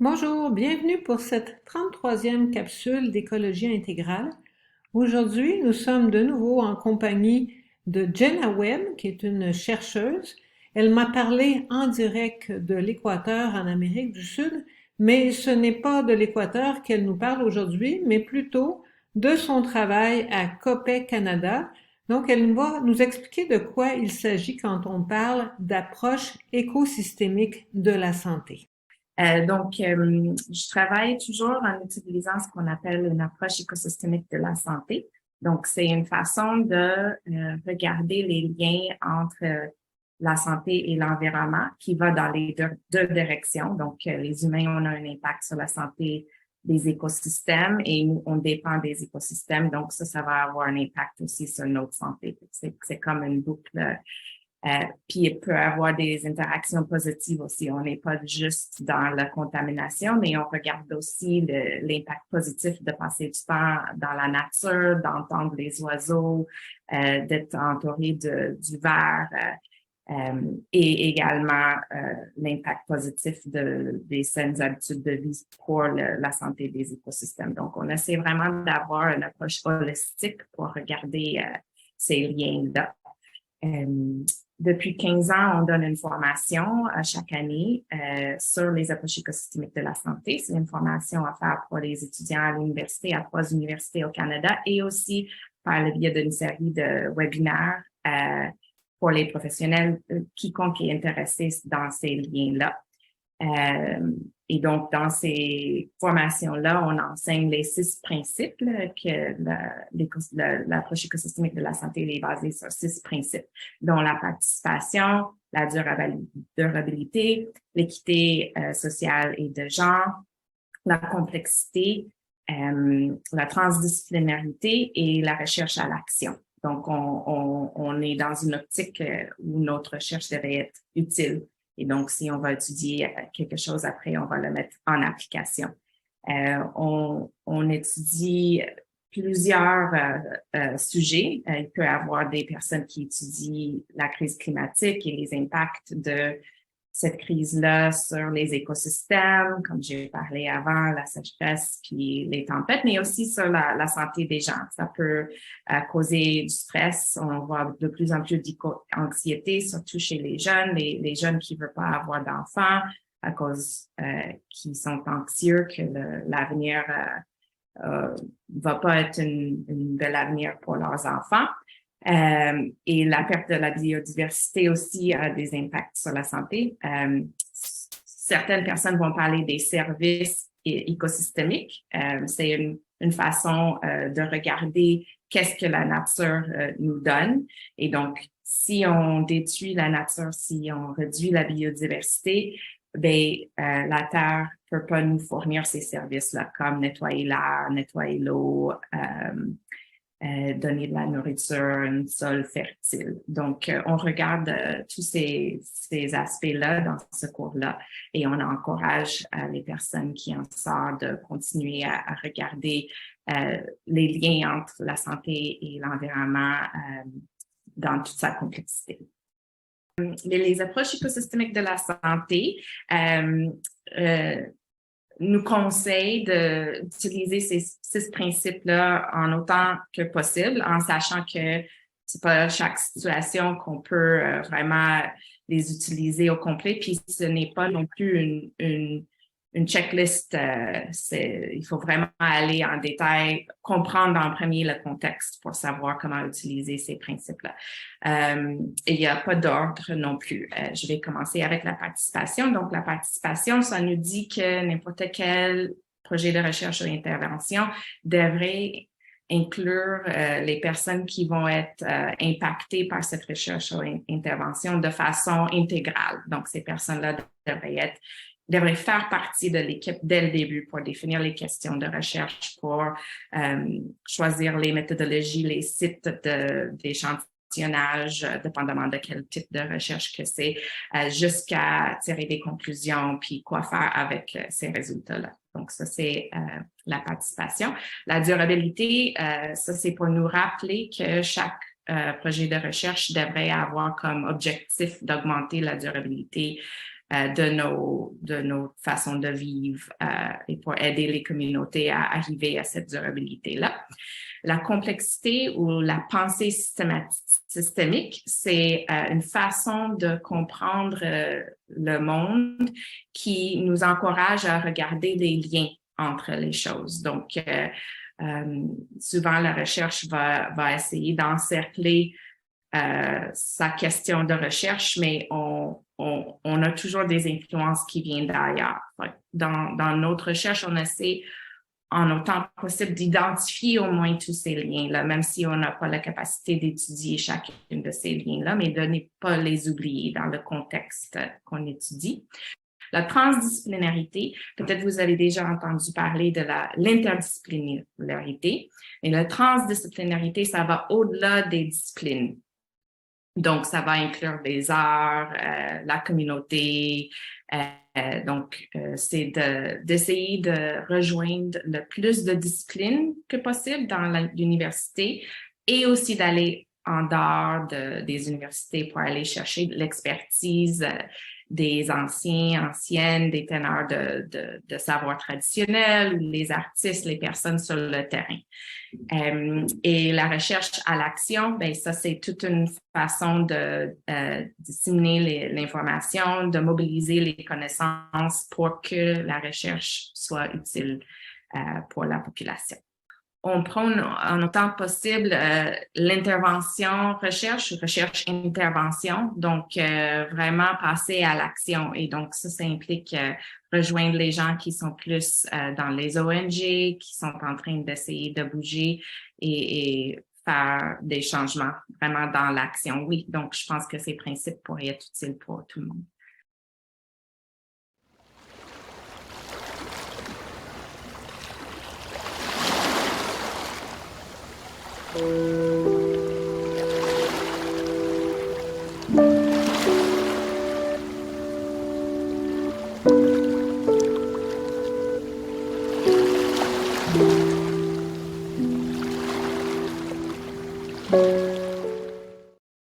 Bonjour, bienvenue pour cette 33e capsule d'écologie intégrale. Aujourd'hui, nous sommes de nouveau en compagnie de Jenna Webb, qui est une chercheuse. Elle m'a parlé en direct de l'Équateur en Amérique du Sud, mais ce n'est pas de l'Équateur qu'elle nous parle aujourd'hui, mais plutôt de son travail à Copec Canada. Donc, elle va nous expliquer de quoi il s'agit quand on parle d'approche écosystémique de la santé. Je travaille toujours en utilisant ce qu'on appelle une approche écosystémique de la santé. Donc, c'est une façon de regarder les liens entre la santé et l'environnement qui va dans les deux directions. Donc, les humains, on a un impact sur la santé des écosystèmes et nous, on dépend des écosystèmes. Donc, ça va avoir un impact aussi sur notre santé. C'est comme une boucle. Puis il peut avoir des interactions positives aussi. On n'est pas juste dans la contamination, mais on regarde aussi l'impact positif de passer du temps dans la nature, d'entendre les oiseaux, d'être entouré du vert et également l'impact positif des saines habitudes de vie pour la santé des écosystèmes. Donc, on essaie vraiment d'avoir une approche holistique pour regarder ces liens-là. Depuis 15 ans, on donne une formation chaque année sur les approches écosystémiques de la santé. C'est une formation à faire pour les étudiants à l'université, à 3 universités au Canada et aussi par le biais d'une série de webinaires pour les professionnels, quiconque est intéressé dans ces liens-là. Et donc, dans ces formations-là, on enseigne les 6 principes que l'approche écosystémique de la santé est basée sur 6 principes, dont la participation, la durabilité, l'équité sociale et de genre, la complexité, la transdisciplinarité et la recherche à l'action. Donc, on est dans une optique où notre recherche devrait être utile. Et donc, si on va étudier quelque chose après, on va le mettre en application. On étudie plusieurs sujets. Il peut y avoir des personnes qui étudient la crise climatique et les impacts de cette crise-là sur les écosystèmes, comme j'ai parlé avant, la sécheresse puis les tempêtes, mais aussi sur la santé des gens. Ça peut causer du stress. On voit de plus en plus d'anxiété, surtout chez les jeunes, les jeunes qui ne veulent pas avoir d'enfants à cause qui sont anxieux que l'avenir va pas être une belle avenir pour leurs enfants. Et la perte de la biodiversité aussi a des impacts sur la santé. Certaines personnes vont parler des services écosystémiques. C'est une façon de regarder qu'est-ce que la nature nous donne. Et donc, si on détruit la nature, si on réduit la biodiversité, la Terre peut pas nous fournir ces services-là, comme nettoyer l'air, nettoyer l'eau, donner de la nourriture, un sol fertile. Donc, on regarde tous ces aspects-là dans ce cours-là et on encourage les personnes qui en sortent de continuer à regarder les liens entre la santé et l'environnement dans toute sa complexité. Les approches écosystémiques de la santé nous conseille d'utiliser ces 6 principes-là en autant que possible, en sachant que c'est pas chaque situation qu'on peut vraiment les utiliser au complet, puis ce n'est pas non plus une checklist. Il faut vraiment aller en détail, comprendre en premier le contexte pour savoir comment utiliser ces principes-là. Et il n'y a pas d'ordre non plus. Je vais commencer avec la participation. Donc, la participation, ça nous dit que n'importe quel projet de recherche ou intervention devrait inclure les personnes qui vont être impactées par cette recherche ou intervention de façon intégrale. Donc, ces personnes-là devraient faire partie de l'équipe dès le début pour définir les questions de recherche, pour choisir les méthodologies, les sites d'échantillonnage, dépendamment de quel type de recherche que c'est, jusqu'à tirer des conclusions, puis quoi faire avec ces résultats-là. Donc, ça, c'est la participation. La durabilité, ça, c'est pour nous rappeler que chaque projet de recherche devrait avoir comme objectif d'augmenter la durabilité de nos façons de vivre et pour aider les communautés à arriver à cette durabilité-là. La complexité ou la pensée systémique, c'est une façon de comprendre le monde qui nous encourage à regarder les liens entre les choses. Donc, souvent, la recherche va essayer d'encercler sa question de recherche, mais on a toujours des influences qui viennent d'ailleurs. Dans notre recherche, on essaie en autant que possible d'identifier au moins tous ces liens-là, même si on n'a pas la capacité d'étudier chacune de ces liens-là, mais de ne pas les oublier dans le contexte qu'on étudie. La transdisciplinarité, peut-être vous avez déjà entendu parler de l'interdisciplinarité, mais la transdisciplinarité, ça va au-delà des disciplines. Donc, ça va inclure les arts, la communauté. C'est d'essayer de rejoindre le plus de disciplines que possible dans l'université et aussi d'aller en dehors des universités pour aller chercher l'expertise des anciennes, des teneurs de savoir traditionnel, les artistes, les personnes sur le terrain. Et la recherche à l'action, ben ça, c'est toute une façon de disséminer l'information, de mobiliser les connaissances pour que la recherche soit utile pour la population. On prône en autant que possible l'intervention recherche-intervention, donc vraiment passer à l'action. Et donc ça implique rejoindre les gens qui sont plus dans les ONG, qui sont en train d'essayer de bouger et faire des changements vraiment dans l'action. Oui, donc je pense que ces principes pourraient être utiles pour tout le monde.